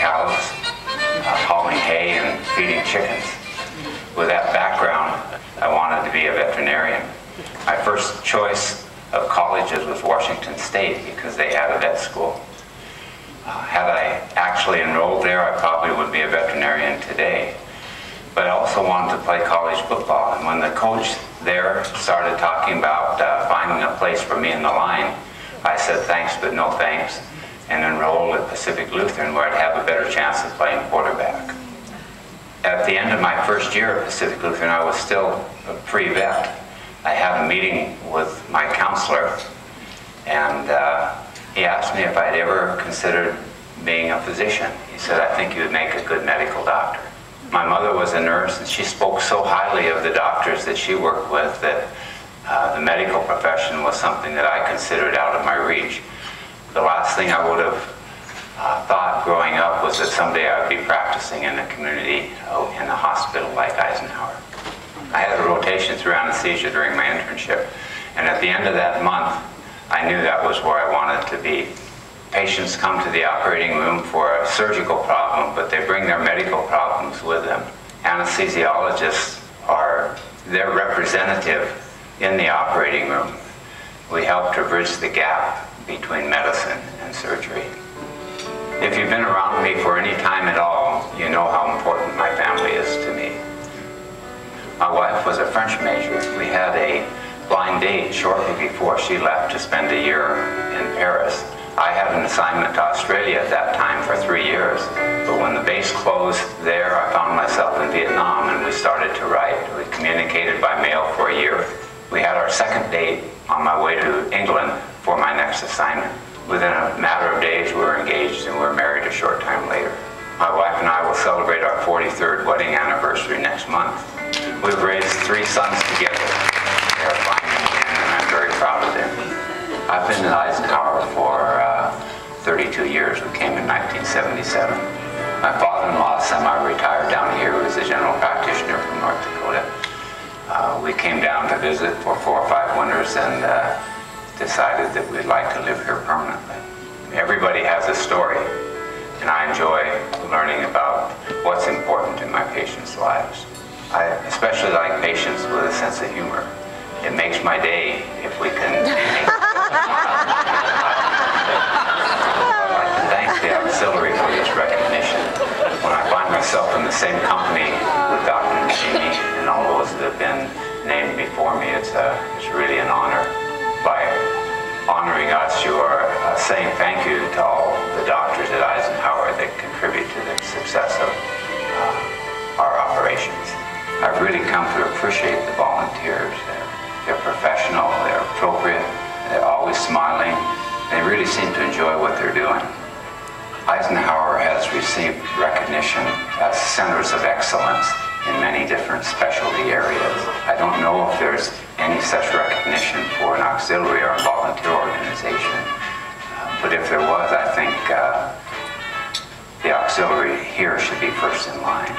cows, hauling hay, and feeding chickens. With that background, I wanted to be a veterinarian. My first choice of colleges was Washington State because they had a vet school. Had I actually enrolled there, I probably would be a veterinarian today. But I also wanted to play college football, and when the coach there started talking about finding a place for me in the line, I said thanks but no thanks, and enrolled at Pacific Lutheran where I'd have a better chance of playing quarterback. At the end of my first year at Pacific Lutheran, I was still a pre-vet. I had a meeting with my counselor, and he asked me if I'd ever considered being a physician. He said, I think you would make a good medical doctor. My mother was a nurse, and she spoke so highly of the doctors that she worked with that the medical profession was something that I considered out of my reach. The last thing I would have thought growing up was that someday I would be practicing in a community, in a hospital like Eisenhower. I had a rotation through anesthesia during my internship, and at the end of that month, I knew that was where I wanted to be. Patients come to the operating room for a surgical problem, but they bring their medical problems with them. Anesthesiologists are their representative in the operating room. We help to bridge the gap between medicine and surgery. If you've been around me for any time at all, you know how important my family is to me. My wife was a French major. We had a blind date shortly before she left to spend a year in Paris. I had an assignment to Australia at that time for 3 years, but when the base closed there, I found myself in Vietnam, and we started to write. We communicated by mail for a year. We had our second date on my way to England for my next assignment. Within a matter of days, we were engaged, and we were married a short time later. My wife and I will celebrate our 43rd wedding anniversary next month. We've raised 3 sons together. They are fine men, and I'm very proud of them. I've been at Eisenhower for 32 years. We came in 1977. My father-in-law semi-retired down here, who is a general practitioner from North Dakota. We came down to visit for 4 or 5 winters and decided that we'd like to live here permanently. Everybody has a story, and I enjoy learning about what's important in my patients' lives. I especially like patients with a sense of humor. It makes my day if we can make it. I'd like to thank the Auxillary for this recognition. When I find myself in the same company with Dr. Nashimi and all those that have been named before me, it's really an honor. By honoring us, you are saying thank you to all the doctors at Eisenhower that contribute to the success of our operations. I've really come to appreciate the volunteers. They're professional, they're appropriate, they're always smiling. They really seem to enjoy what they're doing. Eisenhower has received recognition as centers of excellence in many different specialty areas. I don't know if there's any such recognition for an auxiliary or a volunteer organization, but if there was, I think the auxiliary here should be first in line.